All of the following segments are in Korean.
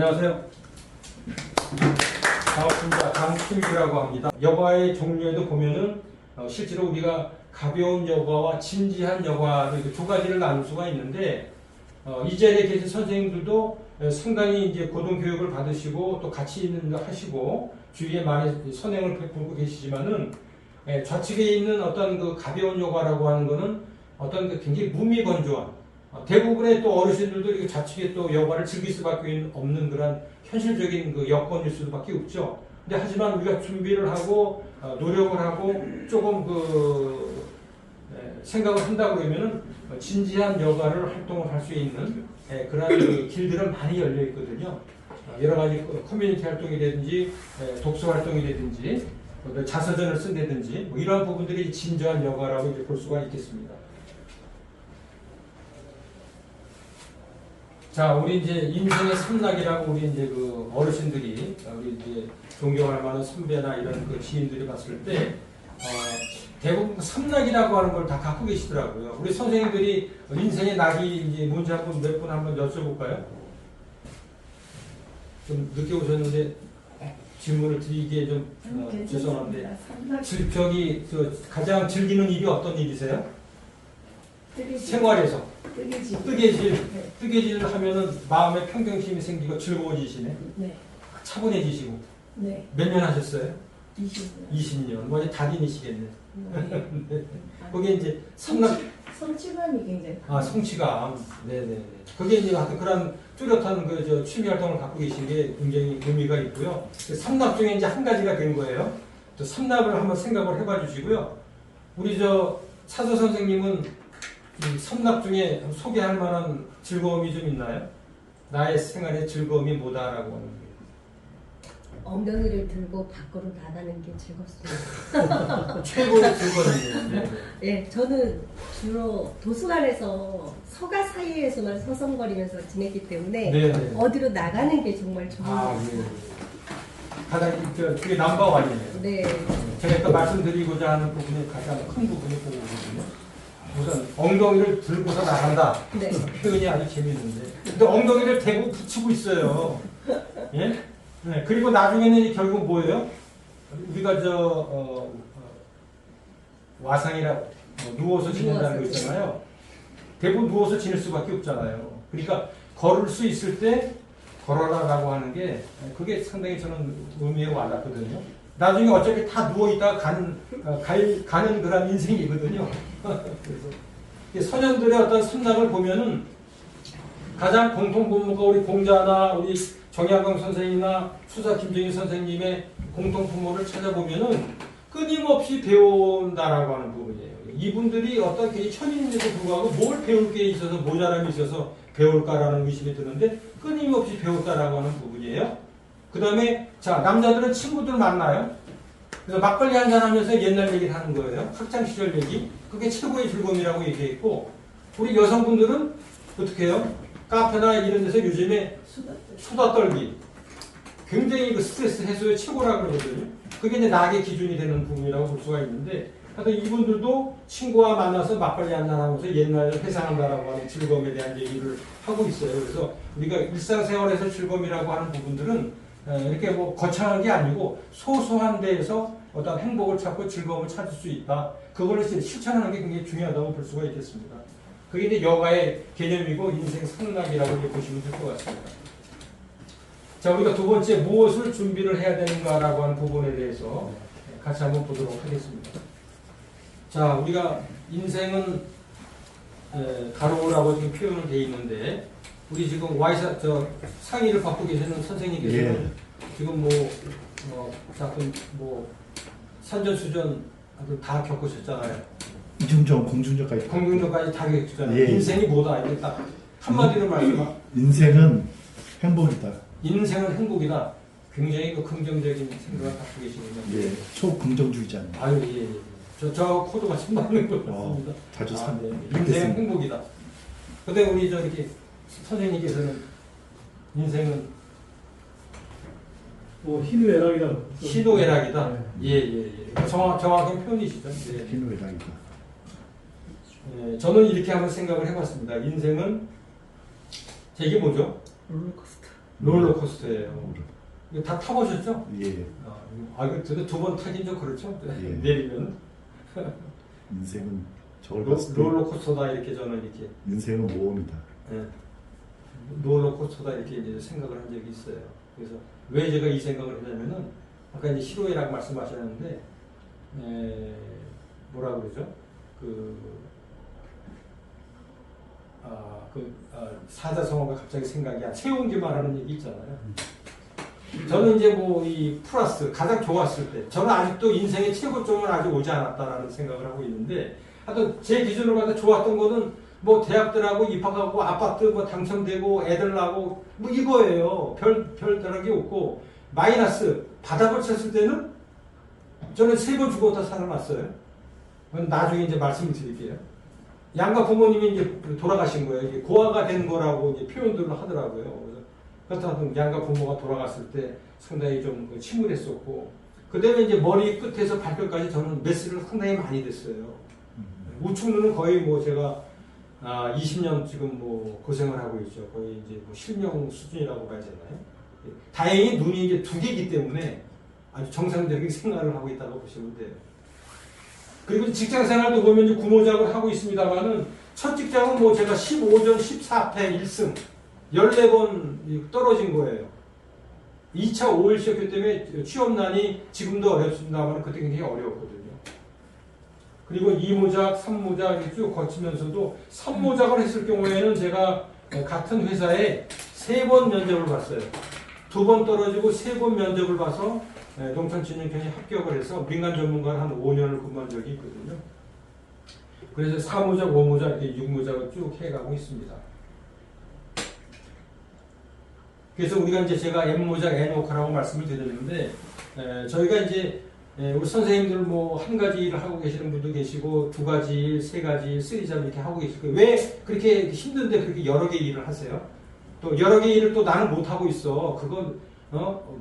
안녕하세요. 반갑습니다. 강춘규라고 합니다. 여가의 종류에도 보면은 실제로 우리가 가벼운 여가와 진지한 여가 두 가지를 나눌 수가 있는데 이 자리에 계신 선생님들도 상당히 이제 고등교육을 받으시고 또 같이 있는 거 하시고 주위에 많이 선행을 베풀고 계시지만은 좌측에 있는 어떤 그 가벼운 여가라고 하는 거는 어떤 그 굉장히 무미건조한 대부분의 또 어르신들도 이렇게 좌측에 또 여가를 즐길 수밖에 없는 그런 현실적인 그 여건일 수밖에 없죠. 근데 하지만 우리가 준비를 하고 노력을 하고 조금 그 생각을 한다 그러면은 진지한 여가를 활동을 할 수 있는 그런 그 길들은 많이 열려 있거든요. 여러 가지 커뮤니티 활동이라든지 독서 활동이라든지 자서전을 쓴다든지 뭐 이러한 부분들이 진지한 여가라고 이제 볼 수가 있겠습니다. 자, 우리 이제 인생의 삼락이라고 우리 이제 그 어르신들이 우리 이제 존경할 만한 선배나 이런 그 지인들이 봤을 때 대부분 삼락이라고 하는 걸 다 갖고 계시더라고요. 우리 선생님들이 인생의 낙이 이제 뭔지 한번 몇 분 한번 여쭤볼까요? 좀 늦게 오셨는데 질문을 드리기에 좀 죄송한데 저기 가장 즐기는 일이 어떤 일이세요? 생활에서 뜨개질 하면은 마음에 평정심이 생기고 즐거워지시네. 네. 차분해지시고. 네. 몇 년 하셨어요? 20년. 20년. 뭐 이제 달인이시겠네. 네. 그게 이제 삼락. 성취감이 굉장히. 성취감. 네네. 그게 이제 하여튼 그런 뚜렷한 그 취미 활동을 갖고 계신 게 굉장히 의미가 있고요. 삼락 중에 이제 한 가지가 된 거예요. 또 삼락을 한번 생각을 해봐 주시고요. 우리 차서 선생님은 삼락 중에 소개할 만한 즐거움이 좀 있나요? 나의 생활의 즐거움이 뭐다라고 하는 게. 엉덩이를 들고 밖으로 나가는 게 즐겁습니다. 최고의 즐거움이에요. 네, 저는 주로 도서관에서 서가 사이에서만 서성거리면서 지냈기 때문에 네네. 어디로 나가는 게 정말 좋은 것 같아요. 가장 그게 넘버원이에요. 네. 제가 또 말씀드리고자 하는 부분이 가장 큰 부분이 그거거든요. 우선 엉덩이를 들고서 나간다. 네. 표현이 아주 재밌는데. 근데 엉덩이를 대고 붙이고 있어요. 예? 네. 그리고 나중에는 결국 뭐예요? 우리가 와상이라 누워서 지낸다는 거 있잖아요. 대부분 누워서 지낼 수밖에 없잖아요. 그러니까 걸을 수 있을 때 걸어라라고 하는 게 그게 상당히 저는 의미에 와닿거든요. 나중에 어차피 다 누워있다가 가는 그런 인생이거든요. 그래서 선현들의 어떤 삼락을 보면은 가장 공통분모가 우리 공자나 우리 정약용 선생님이나 수사 김정희 선생님의 공통분모를 찾아보면은 끊임없이 배운다라고 하는 부분이에요. 이분들이 어떤 천인인데도 불구하고 뭘 배울 게 있어서 모자람이 있어서 배울까라는 의심이 드는데 끊임없이 배웠다라고 하는 부분이에요. 그 다음에 자 남자들은 친구들 만나요. 그래서 막걸리 한잔 하면서 옛날 얘기를 하는 거예요. 학창시절 얘기. 그게 최고의 즐거움이라고 얘기했고 우리 여성분들은 어떻게 해요? 카페나 이런 데서 요즘에 수다 떨기. 굉장히 그 스트레스 해소의 최고라고 그러거든요. 그게 이제 낙의 기준이 되는 부분이라고 볼 수가 있는데 하여튼 이분들도 친구와 만나서 막걸리 한잔 하면서 옛날을 회상한다라고 하는 즐거움에 대한 얘기를 하고 있어요. 그래서 우리가 일상생활에서 즐거움이라고 하는 부분들은 이렇게 뭐 거창한 게 아니고 소소한 데에서 어떤 행복을 찾고 즐거움을 찾을 수 있다. 그걸 실천하는 게 굉장히 중요하다고 볼 수가 있겠습니다. 그게 이제 여가의 개념이고 인생 삼락이라고 보시면 될 것 같습니다. 자, 우리가 두 번째 무엇을 준비를 해야 되는가라고 하는 부분에 대해서 같이 한번 보도록 하겠습니다. 자, 우리가 인생은 가로라고 지금 표현을 되어 있는데 우리 지금 상의를 받고 계시는 선생님께서는 지금 산전수전 다 겪으셨잖아요. 이중적, 공중적까지. 공중적까지 다 겪으셨잖아요. 인생이 뭐다? 이게 딱 한마디로 말씀하면 인생은 행복이다. 인생은 행복이다. 굉장히 그 긍정적인 생각을 갖고 계시거든요. 예, 초긍정주의자입니다. 아유, 예. 저 코드가 참 맞는 것 같습니다. 자주 인생은 행복이다. 근데 우리 이렇게 선생님께서는 인생은 희노애락이다. 희노애락이다. 예. 정확한 표현이시죠. 네. 희노애락이다. 예, 저는 이렇게 한번 생각을 해봤습니다. 인생은 이게 뭐죠? 롤러코스터. 롤러코스터예요. 이거 다 타보셨죠? 예. 이거 두 번 타긴 좀 그렇죠? 예. 내리면. 인생은 저걸 봤을 때 롤러코스터다 이렇게 저는 이렇게. 인생은 모험이다. 예. 롤러코스터다 이렇게 이제 생각을 한 적이 있어요. 그래서 왜 제가 이 생각을 했냐면은 아까 이제 희로애라고 말씀하셨는데 뭐라 그러죠? 사자성어가 갑자기 생각이 안 세운기만 하는 얘기 있잖아요. 저는 이제 뭐 이 플러스 가장 좋았을 때 저는 아직도 인생의 최고점은 아직 오지 않았다라는 생각을 하고 있는데 하여튼 제 기준으로 봐서 좋았던 거는 뭐 대학들하고 입학하고 아파트 뭐 당첨되고 애들 나고 뭐 이거예요. 별다른 게 없고 마이너스 바닥을 쳤을 때는 저는 3번 죽었다 살아났어요. 그건 나중에 이제 말씀을 드릴게요. 양가 부모님이 이제 돌아가신 거예요. 이게 고아가 된 거라고 이제 표현들을 하더라고요. 그렇다면 양가 부모가 돌아갔을 때 상당히 좀 침울했었고, 그 다음에 이제 머리 끝에서 발끝까지 저는 메스를 상당히 많이 됐어요. 우측눈은 거의 뭐 제가 20년 지금 뭐 고생을 하고 있죠. 거의 이제 뭐 실명 수준이라고 봐야 되나요? 다행히 눈이 이제 2개이기 때문에 아주 정상적인 생활을 하고 있다고 보시면 돼요. 그리고 직장 생활도 보면 이제 구모작을 하고 있습니다만은 첫 직장은 뭐 제가 15전 14패 1승 14번 떨어진 거예요. 2차 5일 시켰기 때문에 취업난이 지금도 어렵습니다만 그때 굉장히 어려웠거든요. 그리고 2모작, 3모작 이렇게 쭉 거치면서도 3모작을 했을 경우에는 제가 같은 회사에 3번 면접을 봤어요. 2번 떨어지고 3번 면접을 봐서 농촌진흥편에 합격을 해서 민간 전문가를 한 5년을 근무한 적이 있거든요. 그래서 4모작, 5모작, 이렇게 6모작을 쭉 해가고 있습니다. 그래서 우리가 이제 제가 M모작, N워커라고 말씀을 드렸는데, 저희가 이제 우리 선생님들 뭐 한 가지 일을 하고 계시는 분도 계시고 2가지 일, 3가지 일, 3잡 이렇게 하고 계시고 왜 그렇게 힘든데 그렇게 여러 개 일을 하세요? 또 여러 개 일을 또 나는 못 하고 있어. 그건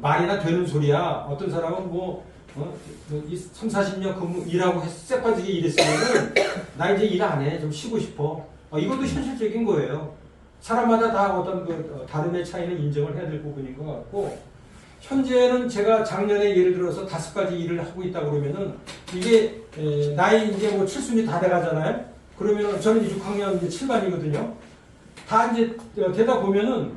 말이나 되는 소리야. 어떤 사람은 뭐 3, 40년 근무 일하고 쎄 빠지게 일했으면은 나 이제 일 안 해. 좀 쉬고 싶어. 이것도 현실적인 거예요. 사람마다 다 어떤 다름의 차이는 인정을 해야 될 부분인 것 같고, 현재는 제가 작년에 예를 들어서 5가지 일을 하고 있다 그러면은 이게 나이 이제 뭐 7순이 다 돼가잖아요. 그러면은 저는 이제 6학년 이제 7반이거든요. 다 이제 되다 보면은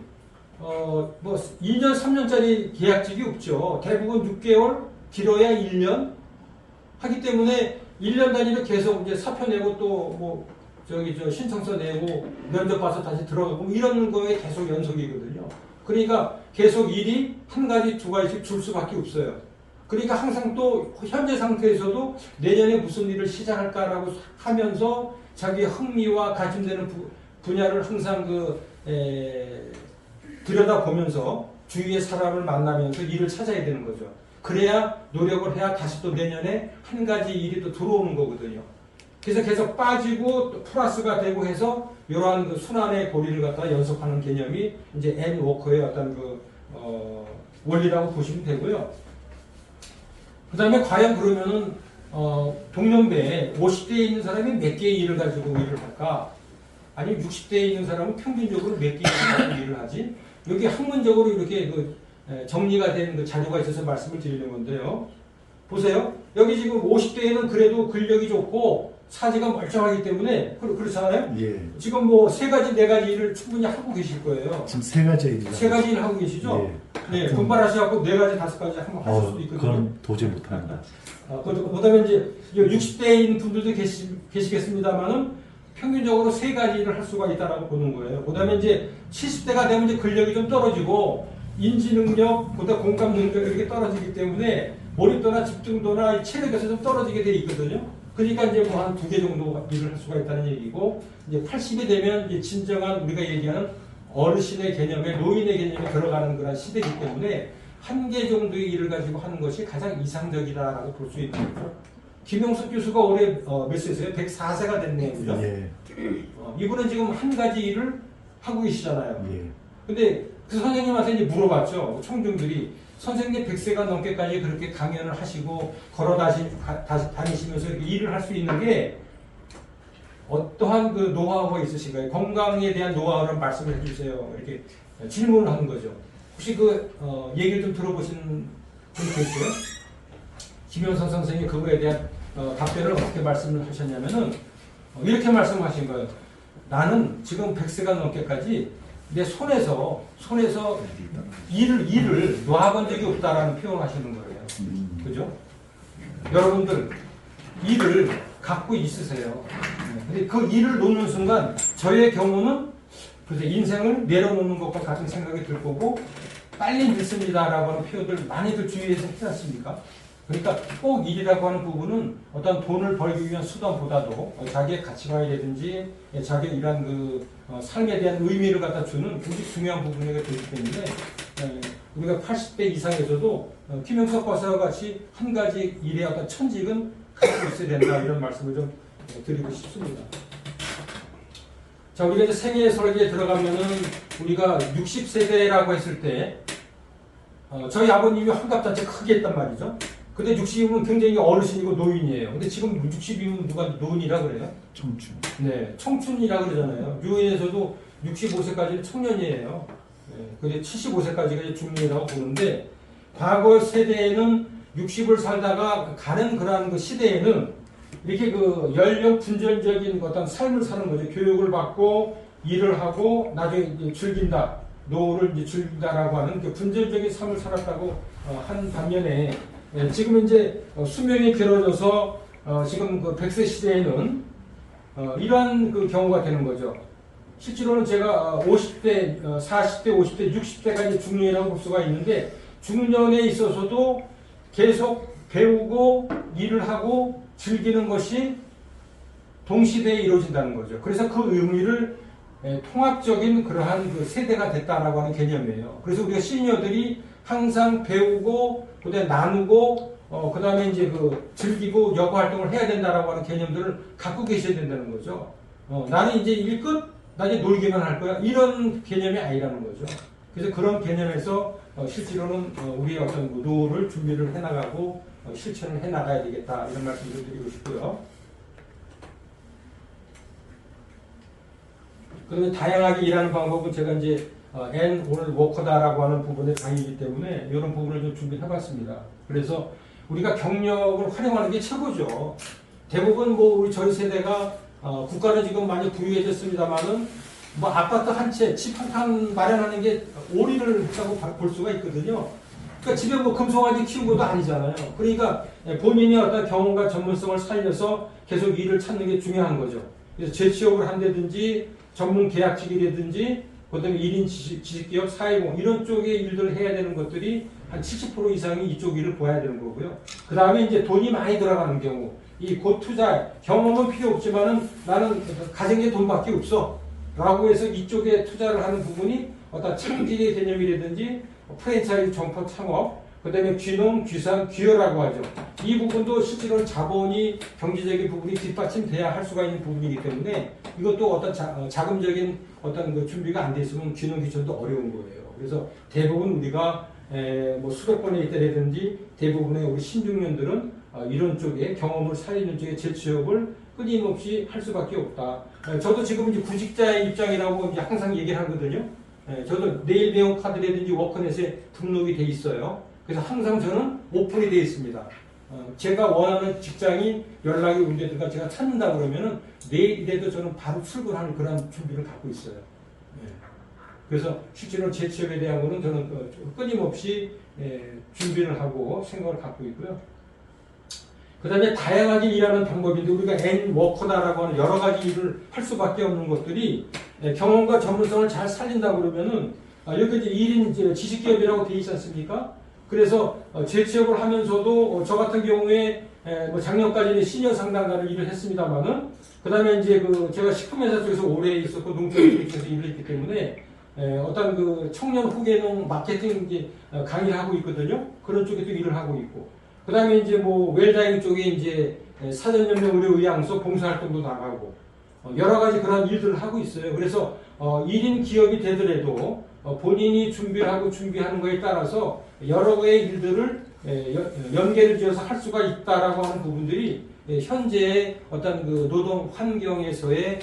뭐 2년 3년짜리 계약직이 없죠. 대부분 6개월, 길어야 1년 하기 때문에 1년 단위로 계속 이제 사표 내고 또 뭐 신청서 내고 면접 봐서 다시 들어가고 이런 거에 계속 연속이거든요. 그러니까 계속 일이 1가지, 2가지씩 줄 수밖에 없어요. 그러니까 항상 또 현재 상태에서도 내년에 무슨 일을 시작할까라고 하면서 자기의 흥미와 가짐되는 분야를 항상 들여다보면서 주위의 사람을 만나면서 일을 찾아야 되는 거죠. 그래야 노력을 해야 다시 또 내년에 1가지 일이 또 들어오는 거거든요. 그래서 계속 빠지고 또 플러스가 되고 해서 이러한 순환의 고리를 갖다 연속하는 개념이 이제 N워커의 어떤 원리라고 보시면 되고요. 그 다음에 과연 그러면은 동년배에 50대에 있는 사람이 몇 개의 일을 가지고 일을 할까? 아니면 60대에 있는 사람은 평균적으로 몇 개의 일을 가지고 일을 하지? 여기 학문적으로 이렇게 정리가 된 자료가 있어서 말씀을 드리는 건데요. 보세요. 여기 지금 50대에는 그래도 근력이 좋고 사지가 멀쩡하기 때문에 그렇잖아요. 예. 지금 뭐 3가지, 4가지 일을 충분히 하고 계실 거예요. 지금 3가지 일. 3가지 일을 하고 계시죠? 예. 네, 분발하셔갖고 4가지, 5가지 한번 하실 수도 있거든요. 그건 도저히 못합니다. 그 다음에 이제 60대인 분들도 계시겠습니다만은 평균적으로 3가지 일을 할 수가 있다라고 보는 거예요. 그 다음에 이제 70대가 되면 이제 근력이 좀 떨어지고 인지 능력, 보다 공감 능력 이렇게 떨어지기 때문에 몰입도나 집중도나 체력에서 좀 떨어지게 돼 있거든요. 그러니까 이제 뭐 한 2개 정도 일을 할 수가 있다는 얘기고, 이제 80이 되면 이제 진정한 우리가 얘기하는 어르신의 개념에 노인의 개념에 들어가는 그런 시대이기 때문에 1개 정도의 일을 가지고 하는 것이 가장 이상적이다라고 볼 수 있는 거죠. 김용석 교수가 올해 몇 세세요? 104세가 됐네요. 그죠? 예. 이분은 지금 1가지 일을 하고 계시잖아요. 예. 근데 그 선생님한테 이제 물어봤죠. 청중들이. 선생님 100세가 넘게까지 그렇게 강연을 하시고 걸어 다니시면서 이렇게 일을 할 수 있는 게 어떠한 그 노하우가 있으신가요? 건강에 대한 노하우를 말씀을 해주세요. 이렇게 질문을 하는 거죠. 혹시 그 얘기를 좀 들어보신 분 계세요? 김영선 선생님이 그거에 대한 답변을 어떻게 말씀을 하셨냐면은 이렇게 말씀하신 거예요. 나는 지금 100세가 넘게까지 내 손에서 일을 놔본 적이 없다라는 표현을 하시는 거예요. 그죠? 여러분들 일을 갖고 있으세요. 근데 그 일을 놓는 순간 저의 경우는 그래서 인생을 내려놓는 것과 같은 생각이 들 거고 빨리 늦습니다라고 하는 표현들 많이들 주위에서 했지 않습니까? 그러니까 꼭 일이라고 하는 부분은 어떤 돈을 벌기 위한 수단보다도 자기의 가치관이라든지 자기의 이러한 그 삶에 대한 의미를 갖다 주는 굉장히 중요한 부분이 되기 때문에 우리가 80대 이상에서도 김영석 박사와 같이 한 가지 일의 어떤 천직은 갖고 있어야 된다 이런 말씀을 좀 드리고 싶습니다. 자, 우리가 이제 생애 설계에 들어가면은 우리가 60세대라고 했을 때 저희 아버님이 환갑잔치 크게 했단 말이죠. 근데 60이면 굉장히 어르신이고 노인이에요. 근데 지금 60이면 누가 노인이라 그래요? 청춘. 네, 청춘이라 그러잖아요. 유엔에서도 65세까지는 청년이에요. 네, 근데 75세까지가 중년이라고 보는데 과거 세대에는 60을 살다가 가는 그러한 그 시대에는 이렇게 그 연령 분전적인 어떤 삶을 사는 거죠. 교육을 받고 일을 하고 나중에 이제 즐긴다, 노후를 이제 즐긴다라고 하는 그 분전적인 삶을 살았다고 한 반면에 지금 이제 수명이 길어져서 지금 그 100세 시대에는 이러한 그 경우가 되는 거죠. 실제로는 제가 50대, 40대, 50대, 60대가 이제 중년이라고 볼 수가 있는데 중년에 있어서도 계속 배우고 일을 하고 즐기는 것이 동시대에 이루어진다는 거죠. 그래서 그 의미를 통합적인 그러한 그 세대가 됐다라고 하는 개념이에요. 그래서 우리가 시니어들이 항상 배우고 그다음에 나누고 그다음에 이제 그 즐기고 여가 활동을 해야 된다라고 하는 개념들을 갖고 계셔야 된다는 거죠. 나는 이제 일 끝, 나 이제 놀기만 할 거야. 이런 개념이 아니라는 거죠. 그래서 그런 개념에서 실제로는 우리의 어떤 노후를 준비를 해나가고 실천을 해나가야 되겠다 이런 말씀을 드리고 싶고요. 그러면 다양하게 일하는 방법은 제가 이제 N 오늘 워커다라고 하는 부분의 강의이기 때문에 이런 부분을 좀 준비해봤습니다. 그래서 우리가 경력을 활용하는 게 최고죠. 대부분 뭐 우리 저희 세대가 국가는 지금 많이 부유해졌습니다만은 뭐 아파트 한 채, 집 한 칸 마련하는 게 오리를 했다고 볼 수가 있거든요. 그러니까 집에 뭐 금송아지 키운 것도 아니잖아요. 그러니까 본인이 어떤 경험과 전문성을 살려서 계속 일을 찾는 게 중요한 거죠. 그래서 재취업을 한다든지 전문 계약직이라든지 그다음에 1인 지식기업, 사회공 이런 쪽의 일들을 해야 되는 것들이 한 70% 이상이 이쪽 일을 보아야 되는 거고요. 그 다음에 이제 돈이 많이 들어가는 경우 이 고투자 경험은 필요 없지만은 나는 가진 게 돈밖에 없어 라고 해서 이쪽에 투자를 하는 부분이 어떤 창직의 개념이라든지 프랜차이즈 점포 창업 그 다음에 귀농, 귀산, 귀여라고 하죠. 이 부분도 실제로 자본이 경제적인 부분이 뒷받침돼야 할 수가 있는 부분이기 때문에 이것도 어떤 자금적인 어떤 그 준비가 안 돼 있으면 귀농, 귀촌도 어려운 거예요. 그래서 대부분 우리가 뭐 수백 번의 이때라든지 대부분의 우리 신중년들은 이런 쪽에 경험을 살리는 쪽에 재취업을 끊임없이 할 수밖에 없다. 저도 지금 이제 구직자의 입장이라고 이제 항상 얘기를 하거든요. 저도 내일 배움 카드라든지 워커넷에 등록이 돼 있어요. 그래서 항상 저는 오픈이 되어 있습니다. 제가 원하는 직장이 연락이 온다든가 제가 찾는다 그러면은 내일이라도 저는 바로 출근하는 그런 준비를 갖고 있어요. 그래서 실제로 재취업에 대한 거는 저는 끊임없이 준비를 하고 생각을 갖고 있고요. 그 다음에 다양하게 일하는 방법인데 우리가 N워커다라고 하는 여러 가지 일을 할 수밖에 없는 것들이 경험과 전문성을 잘 살린다 그러면은 여기 이제 1인 지식기업이라고 되어 있지 않습니까? 그래서 재취업을 하면서도 저 같은 경우에 뭐 작년까지는 시니어 상담가를 일을 했습니다만은 그 다음에 이제 제가 식품회사 쪽에서 오래 있었고 농촌 쪽에서 일을 했기 때문에 어떤 그 청년 후계농 마케팅 이제 강의를 하고 있거든요. 그런 쪽에도 일을 하고 있고. 그 다음에 이제 뭐 웰다잉 쪽에 이제 사전연맹 의료의학소 봉사활동도 나가고 여러 가지 그런 일들을 하고 있어요. 그래서 1인 기업이 되더라도 본인이 준비하는 거에 따라서 여러 개의 일들을 연계를 지어서 할 수가 있다라고 하는 부분들이 현재의 어떤 그 노동 환경에서의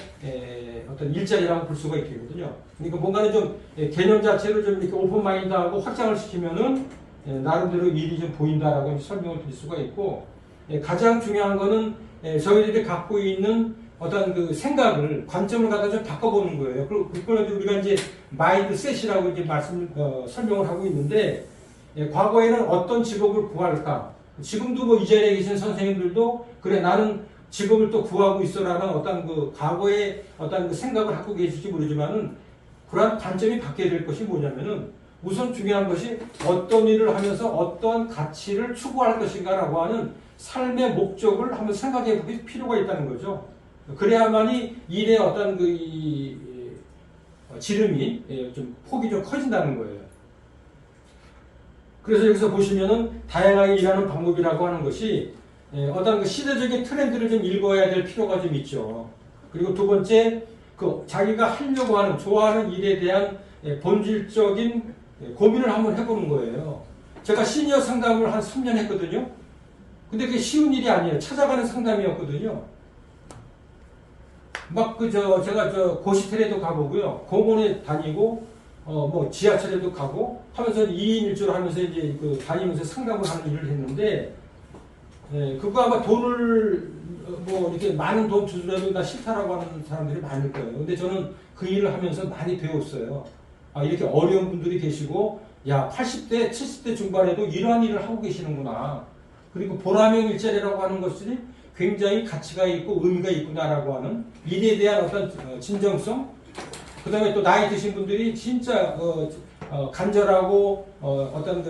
어떤 일자리라고 볼 수가 있거든요. 그러니까 뭔가는 좀 개념 자체를 좀 이렇게 오픈 마인드하고 확장을 시키면은 나름대로 일이 좀 보인다라고 설명을 드릴 수가 있고, 가장 중요한 거는 저희들이 갖고 있는 어떤 그 생각을 관점을 갖다 좀 바꿔보는 거예요. 그걸 우리가 이제 마인드셋이라고 이제 설명을 하고 있는데, 과거에는 어떤 직업을 구할까? 지금도 뭐 이 자리에 계신 선생님들도 그래 나는 직업을 또 구하고 있어라는 어떤 그 과거의 어떤 그 생각을 갖고 계실지 모르지만은 그러한 관점이 바뀌어야 될 것이 뭐냐면은 우선 중요한 것이 어떤 일을 하면서 어떠한 가치를 추구할 것인가라고 하는 삶의 목적을 한번 생각해 볼 필요가 있다는 거죠. 그래야만이 일의 어떤 그 지름이 좀 폭이 좀 커진다는 거예요. 그래서 여기서 보시면은 다양하게 일하는 방법이라고 하는 것이 어떤 그 시대적인 트렌드를 좀 읽어야 될 필요가 좀 있죠. 그리고 두 번째, 그 자기가 하려고 하는 좋아하는 일에 대한 본질적인 고민을 한번 해보는 거예요. 제가 시니어 상담을 한 3년 했거든요. 근데 그게 쉬운 일이 아니에요. 찾아가는 상담이었거든요. 제가 고시텔에도 가보고요. 공원에 다니고, 뭐 지하철에도 가고 하면서 2인 1조로 하면서 이제 그 다니면서 상담을 하는 일을 했는데, 그거 아마 돈을 뭐 이렇게 많은 돈 주더라도 나 싫다라고 하는 사람들이 많을 거예요. 근데 저는 그 일을 하면서 많이 배웠어요. 아, 이렇게 어려운 분들이 계시고, 야, 80대, 70대 중반에도 이러한 일을 하고 계시는구나. 그리고 보람형 일자리라고 하는 것들이 굉장히 가치가 있고 의미가 있구나라고 하는 일에 대한 어떤 진정성, 그 다음에 또 나이 드신 분들이 진짜 간절하고 어떤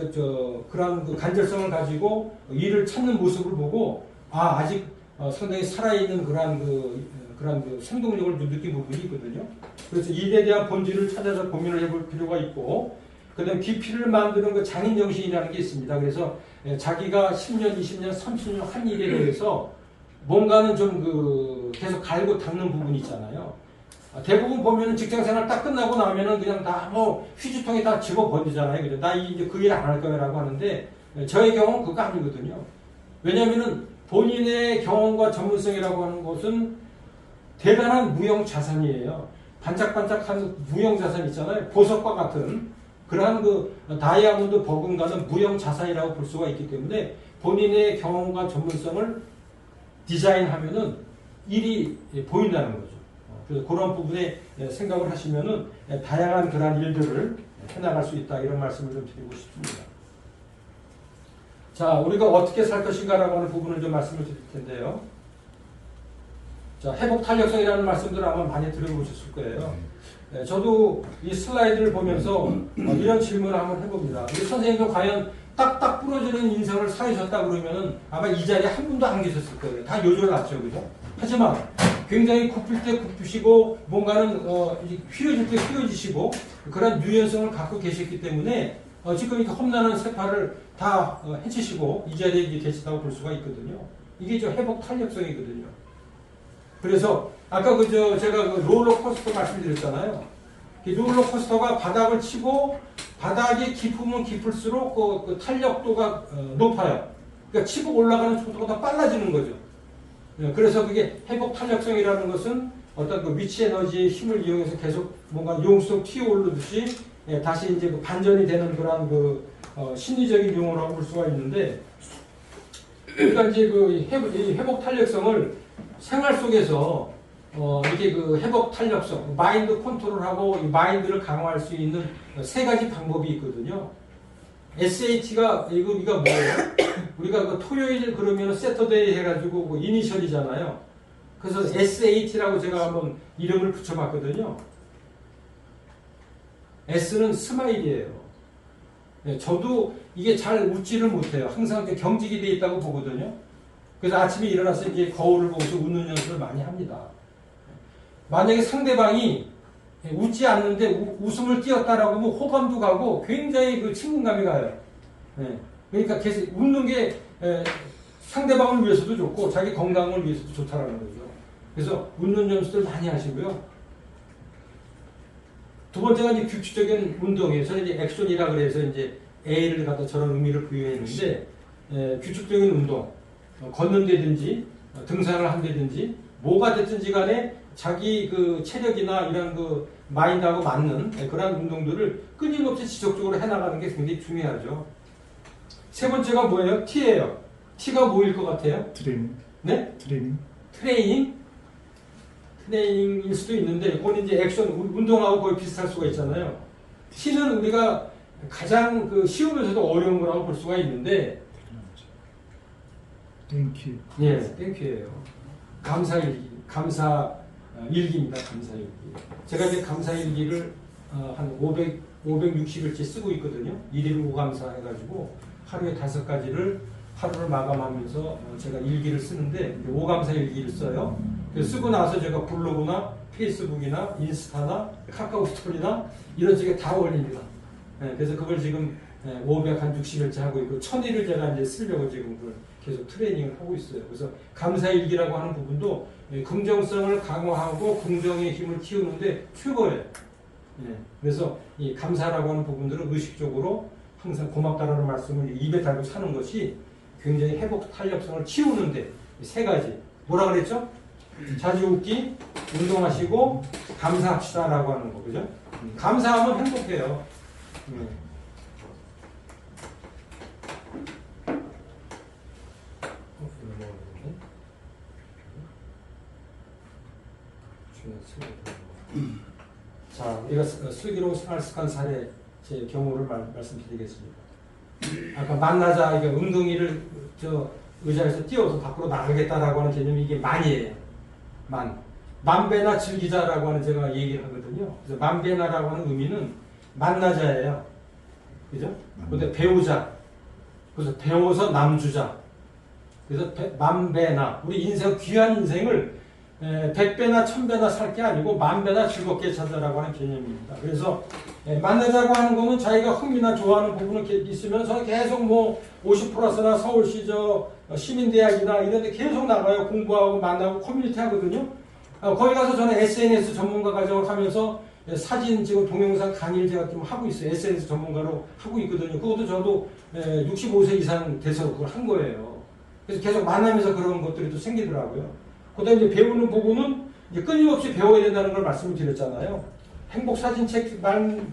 그런 그 간절성을 가지고 일을 찾는 모습을 보고 아직 상당히 살아있는 그런 그 생동력을 느낀 부분이 있거든요. 그래서 일에 대한 본질을 찾아서 고민을 해볼 필요가 있고, 그 다음에 깊이를 만드는 그 장인정신이라는 게 있습니다. 그래서 자기가 10년, 20년, 30년 한 일에 대해서 뭔가는 좀 계속 갈고 닦는 부분이 있잖아요. 대부분 보면 직장생활 딱 끝나고 나면은 그냥 다 뭐 휴지통에 다 집어버리잖아요. 그죠? 나 이제 그 일 안 할 거라고 하는데, 저의 경우는 그거 아니거든요. 왜냐면은 본인의 경험과 전문성이라고 하는 것은 대단한 무형 자산이에요. 반짝반짝한 무형 자산 있잖아요. 보석과 같은 그러한 그 다이아몬드 버금가는 무형 자산이라고 볼 수가 있기 때문에 본인의 경험과 전문성을 디자인하면은 일이 보인다는 거죠. 그래서 그런 부분에 생각을 하시면은 다양한 그러한 일들을 해나갈 수 있다, 이런 말씀을 좀 드리고 싶습니다. 자, 우리가 어떻게 살 것인가라고 하는 부분을 좀 말씀을 드릴 텐데요. 자, 회복 탄력성이라는 말씀들 아마 많이 들어보셨을 거예요. 저도 이 슬라이드를 보면서 이런 질문을 한번 해봅니다. 우리 선생님도 과연 딱딱 부러지는 인생을 살으셨다 그러면은 아마 이 자리에 한 분도 안 계셨을 거예요. 다 요절났죠, 그죠? 하지만 굉장히 굽힐 때 굽히시고 뭔가는 휘어질 때 휘어지시고 그런 유연성을 갖고 계셨기 때문에 지금 이렇게 험난한 세파를 다 헤치시고 이 자리에 이제 계시다고 볼 수가 있거든요. 이게 저 회복 탄력성이거든요. 그래서 아까 제가 그 롤러코스터 말씀드렸잖아요. 이 롤러코스터가 바닥을 치고 바닥이 깊으면 깊을수록 그 탄력도가 높아요. 그러니까 치고 올라가는 속도가 더 빨라지는 거죠. 그래서 그게 회복 탄력성이라는 것은 어떤 그 위치 에너지의 힘을 이용해서 계속 뭔가 용수로 튀어오르듯이 다시 이제 그 반전이 되는 그런 심리적인 용어라고 볼 수가 있는데, 그러니까 이제 이 회복 탄력성을 생활 속에서 이렇게 그 회복 탄력성, 마인드 컨트롤하고 이 마인드를 강화할 수 있는 세 가지 방법이 있거든요. SAT가 이거 뭐예요? 우리가 그 토요일 그러면 세터데이 해가지고 그 이니셜이잖아요. 그래서 SAT라고 제가 한번 이름을 붙여봤거든요. S는 스마일이에요. 저도 이게 잘 웃지를 못해요. 항상 경직이 돼 있다고 보거든요. 그래서 아침에 일어나서 이제 거울을 보고서 웃는 연습을 많이 합니다. 만약에 상대방이 웃지 않는데 웃음을 띄었다라고 하면 호감도 가고 굉장히 그 친근감이 가요. 그러니까 계속 웃는 게 상대방을 위해서도 좋고 자기 건강을 위해서도 좋다라는 거죠. 그래서 웃는 연습들 많이 하시고요. 두 번째가 이제 규칙적인 운동이에요. 저는 이제 액션이라 그래서 이제 A를 갖다 저런 의미를 부여했는데, 규칙적인 운동, 걷는다든지 등산을 한다든지 뭐가 됐든지 간에 자기 그 체력이나 이런 그 마인드하고 맞는 그런 운동들을 끊임없이 지속적으로 해나가는 게 굉장히 중요하죠. 세 번째가 뭐예요? T예요. T가 뭐일 것 같아요? 트레이닝. 네? 트레이닝. 트레이닝? 트레이닝일 수도 있는데 그건 이제 액션, 운동하고 거의 비슷할 수가 있잖아요. T는 우리가 가장 그 쉬우면서도 어려운 거라고 볼 수가 있는데 땡큐. 예, 땡큐예요. 감사일기, 감사일기입니다. 감사일기. 제가 이제 감사일기를 한 560일째 쓰고 있거든요. 1일 5감사 해가지고 하루에 5가지를 하루를 마감하면서 제가 일기를 쓰는데 5감사 일기를 써요. 그래서 쓰고 나서 제가 블로그나 페이스북이나 인스타나 카카오 스토리나 이런 쪽에 다 올립니다. 예, 그래서 그걸 지금 560일째 하고 있고 1000일을 제가 이제 쓰려고 지금 그걸 계속 트레이닝을 하고 있어요. 그래서 감사일기라고 하는 부분도 긍정성을 강화하고 긍정의 힘을 키우는데 최고예요. 예, 그래서 이 감사라고 하는 부분들은 의식적으로 항상 고맙다라는 말씀을 입에 달고 사는 것이 굉장히 회복 탄력성을 키우는데 세 가지 뭐라 그랬죠? 자주 웃기, 운동하시고 감사합시다라고 하는 거 그죠? 감사하면 행복해요. 자, 우리가 슬기로운 생활 습관 사례 제 경우를 말씀드리겠습니다. 아까 만나자, 이게 웅덩이를 저 의자에서 띄워서 밖으로 나가겠다라고 하는 개념이 이게 만이에요. 만배나 즐기자라고 하는 제가 얘기를 하거든요. 그래서 만배나라고 하는 의미는 만나자예요. 그죠? 근데 배우자. 그래서 배워서 남주자. 그래서 만배나 우리 인생 귀한 인생을 100배나 1000배나 살 게 아니고 만배나 즐겁게 살자라고 하는 개념입니다. 그래서 만나자고 하는 거는 자기가 흥미나 좋아하는 부분이 있으면서 계속 뭐 50+나 서울시 시민대학이나 이런 데 계속 나가요. 공부하고 만나고 커뮤니티 하거든요. 거기 가서 저는 SNS 전문가 과정을 하면서 사진 지금 동영상 강의를 제가 좀 하고 있어요. SNS 전문가로 하고 있거든요. 그것도 저도 65세 이상 돼서 그걸 한 거예요. 그래서 계속 만나면서 그런 것들이 또 생기더라고요. 그다음에 이제 배우는 부분은 이제 끊임없이 배워야 된다는 걸 말씀을 드렸잖아요. 행복 사진책 이런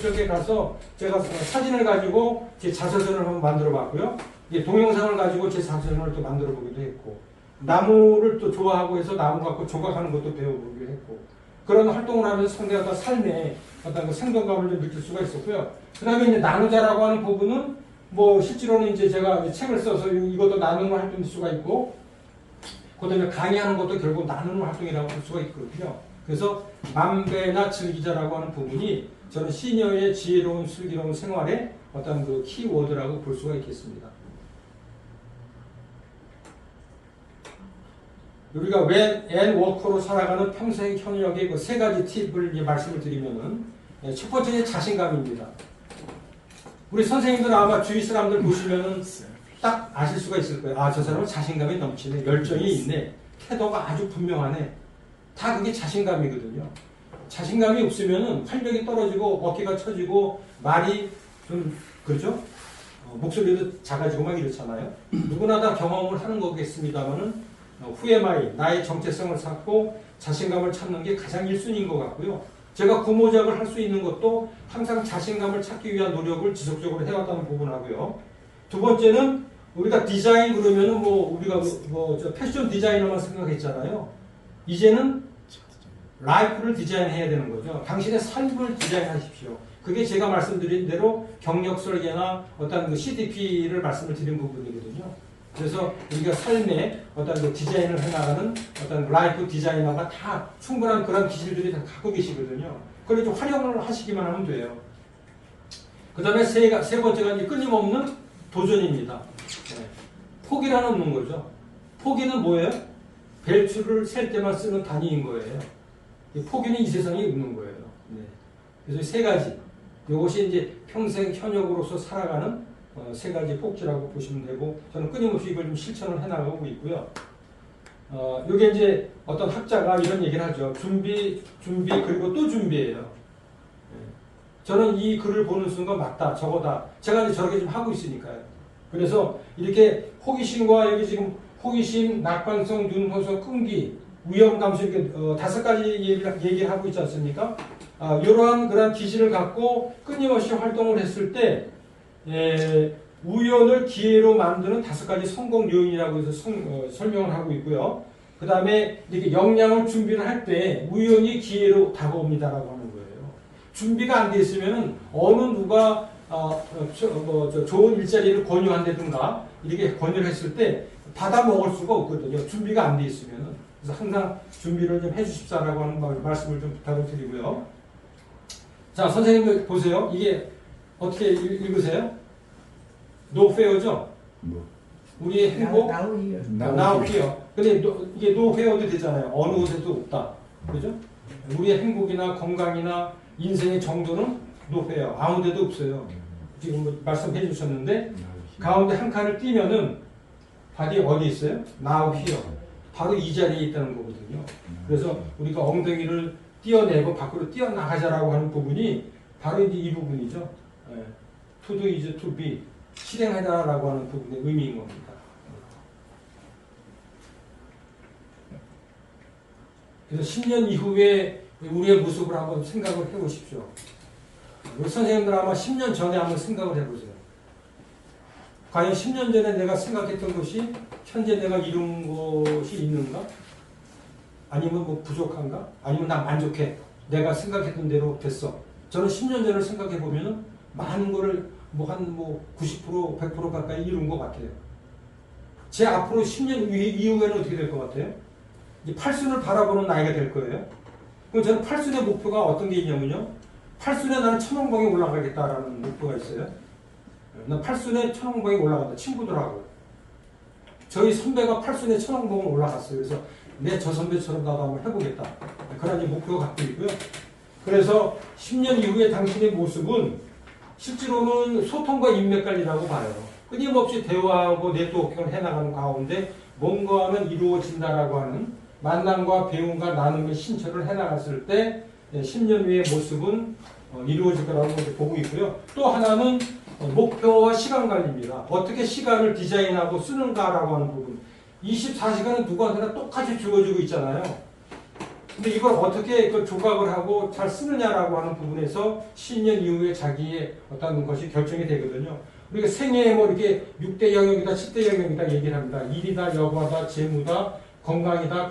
쪽에 가서 제가 사진을 가지고 제 자서전을 한번 만들어 봤고요. 이제 동영상을 가지고 제 자서전을 또 만들어 보기도 했고, 나무를 또 좋아하고 해서 나무 갖고 조각하는 것도 배워보기도 했고, 그런 활동을 하면서 상대가 삶에 어떤 그 생동감을 좀 느낄 수가 있었고요. 그 다음에 이제 나누자라고 하는 부분은 뭐 실제로는 이제 제가 책을 써서 이것도 나누는 활동일 수가 있고, 그 다음에 강의하는 것도 결국 나누는 활동이라고 볼 수가 있거든요. 그래서 만배나 즐기자라고 하는 부분이 저는 시니어의 지혜로운 슬기로운 생활의 어떤 그 키워드라고 볼 수가 있겠습니다. 우리가 웬 워커로 살아가는 평생 현역의 그 세 가지 팁을 이제 말씀을 드리면은 첫 번째는 자신감입니다. 우리 선생님들 아마 주위 사람들 보시면은 딱 아실 수가 있을 거예요. 아, 저 사람은 자신감이 넘치네. 열정이 있네. 태도가 아주 분명하네. 다 그게 자신감이거든요. 자신감이 없으면은 활력이 떨어지고 어깨가 처지고 말이 좀 그렇죠? 목소리도 작아지고 막 이렇잖아요. 누구나 다 경험을 하는 거겠습니다만은 후에마이 나의 정체성을 찾고 자신감을 찾는 게 가장 1순위인 것 같고요. 제가 구모작을 할 수 있는 것도 항상 자신감을 찾기 위한 노력을 지속적으로 해왔다는 부분하고요. 두 번째는 우리가 디자인 그러면은 뭐 우리가 저 패션 디자이너만 생각했잖아요. 이제는 라이프를 디자인해야 되는 거죠. 당신의 삶을 디자인하십시오. 그게 제가 말씀드린 대로 경력 설계나 어떤 그 CDP를 말씀을 드린 부분이거든요. 그래서 우리가 삶에 어떤 그 디자인을 해나가는 어떤 라이프 디자이너가 다 충분한 그런 기질들이 다 갖고 계시거든요. 그걸 좀 활용을 하시기만 하면 돼요. 그 다음에 세 번째가 이제 끊임없는 도전입니다. 네. 포기라는 없는 거죠. 포기는 뭐예요? 벨트를 셀 때만 쓰는 단위인 거예요. 포기는 이 세상에 없는 거예요. 네. 그래서 세 가지. 이것이 이제 평생 현역으로서 살아가는 세 가지 꼭지라고 보시면 되고, 저는 끊임없이 이걸 좀 실천을 해나가고 있고요. 이게 이제 어떤 학자가 이런 얘기를 하죠. 준비, 그리고 또 준비예요. 네. 저는 이 글을 보는 순간 맞다, 저거다. 제가 이제 저렇게 좀 하고 있으니까요. 그래서 이렇게 호기심과 여기 지금 호기심, 낙관성, 눈호소, 끈기, 위험 감수 이렇게 5가지 얘기를 하고 있지 않습니까? 이러한 그런 기질을 갖고 끊임없이 활동을 했을 때 우연을 기회로 만드는 5가지 성공 요인이라고 해서 설명을 하고 있고요. 그 다음에 이렇게 역량을 준비를 할 때 우연히 기회로 다가옵니다라고 하는 거예요. 준비가 안 돼 있으면 어느 누가 좋은 일자리를 권유한다든가 이렇게 권유를 했을 때 받아 먹을 수가 없거든요. 준비가 안 돼 있으면. 그래서 항상 준비를 좀 해주십사라고 하는 말씀을 좀 부탁을 드리고요. 자, 선생님들 보세요. 이게 어떻게 읽으세요? No fear죠? 뭐 우리의 행복, now here. 근데 이게 no fear도 되잖아요. 어느 곳에도 없다. 그죠? 우리의 행복이나 건강이나 인생의 정도는 no fear. 아무 데도 없어요. 지금 뭐 말씀해 주셨는데, 가운데 한 칸을 띄면은 발이 어디 있어요? now here. 바로 이 자리에 있다는 거거든요. 그래서 우리가 엉덩이를 띄어내고 밖으로 띄어나가자라고 하는 부분이 바로 이제 이 부분이죠. to do is to be. 실행하자라고 하는 부분의 의미인 겁니다. 그래서 10년 이후에 우리의 모습을 한번 생각을 해보십시오. 우리 선생님들 아마 10년 전에 한번 생각을 해보세요. 과연 10년 전에 내가 생각했던 것이 현재 내가 이룬 것이 있는가? 아니면 뭐 부족한가? 아니면 나 만족해. 내가 생각했던 대로 됐어. 저는 10년 전을 생각해 보면은 많은 거를 한 90%, 100% 가까이 이룬 것 같아요. 제 앞으로 10년 이후에는 어떻게 될 것 같아요? 이제 팔순을 바라보는 나이가 될 거예요. 그럼 저는 팔순의 목표가 어떤 게 있냐면요. 팔순에 나는 천왕봉에 올라가겠다라는 목표가 있어요. 나 팔순에 천왕봉에 올라간다. 친구들하고. 저희 선배가 팔순에 천왕봉에 올라갔어요. 그래서 내 저 선배처럼 나도 한번 해보겠다. 그런 이제 목표가 갖고 있고요. 그래서 10년 이후에 당신의 모습은 실제로는 소통과 인맥관리라고 봐요. 끊임없이 대화하고 네트워킹을 해나가는 가운데 뭔가는 이루어진다라고 하는 만남과 배움과 나눔의 신처를 해나갔을 때 10년 후의 모습은 이루어질 거라고 보고 있고요. 또 하나는 목표와 시간 관리입니다. 어떻게 시간을 디자인하고 쓰는가라고 하는 부분. 24시간은 누구한테나 똑같이 주어지고 있잖아요. 근데 이걸 어떻게 조각을 하고 잘 쓰느냐라고 하는 부분에서 10년 이후에 자기의 어떤 것이 결정이 되거든요. 우리가 생애에 뭐 이렇게 6대 영역이다, 10대 영역이다 얘기를 합니다. 일이다, 여가다, 재무다, 건강이다,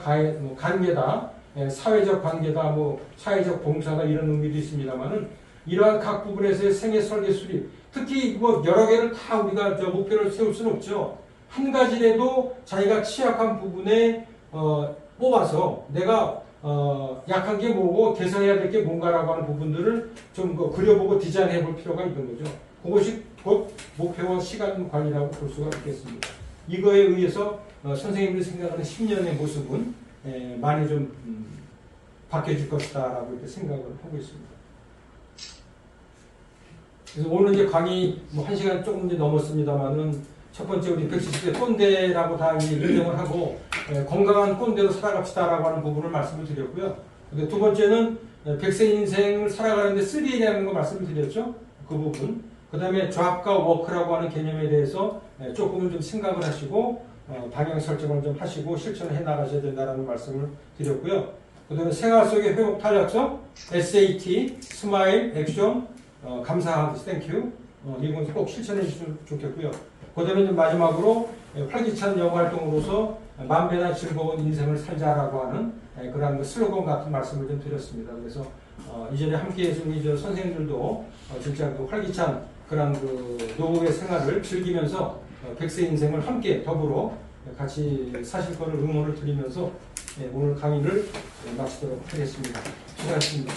관계다, 사회적 관계다, 사회적 봉사다 이런 의미도 있습니다만은 이러한 각 부분에서의 생애 설계 수립, 특히 여러 개를 다 우리가 목표를 세울 수는 없죠. 한 가지라도 자기가 취약한 부분에 뽑아서 내가 약한 게 뭐고 개선해야 될 게 뭔가라고 하는 부분들을 좀 그려보고 디자인해 볼 필요가 있는 거죠. 그것이 곧 목표와 시간 관리라고 볼 수가 있겠습니다. 이거에 의해서 선생님들이 생각하는 10년의 모습은 많이 좀 바뀌어질 것이다라고 이렇게 생각을 하고 있습니다. 그래서 오늘 이제 강의 1시간 조금 이제 넘었습니다만은 첫 번째 우리 170대 꼰대라고 다 이제 인정을 하고 건강한 꼰대로 살아갑시다라고 하는 부분을 말씀을 드렸고요. 근데 두 번째는 100세 인생을 살아가는데 3A라는 거 말씀을 드렸죠. 그 부분. 그 다음에 잡과 워크라고 하는 개념에 대해서 조금은 좀 생각을 하시고 방향 설정을 좀 하시고 실천을 해 나가셔야 된다는 말씀을 드렸고요. 그 다음에 생활 속의 회복 탄력성, SAT, 스마일, 액션, 감사하기, 땡큐. 이건 꼭 실천해 주시면 좋겠고요. 그 다음에 마지막으로 활기찬 영어 활동으로서 만배나 즐거운 인생을 살자라고 하는 그런 슬로건 같은 말씀을 좀 드렸습니다. 그래서 이전에 함께해서 우리 선생님들도 진짜 활기찬 그런 노후의 생활을 즐기면서 100세 인생을 함께 더불어 같이 사실 거를 응원을 드리면서 오늘 강의를 마치도록 하겠습니다. 수고하셨습니다.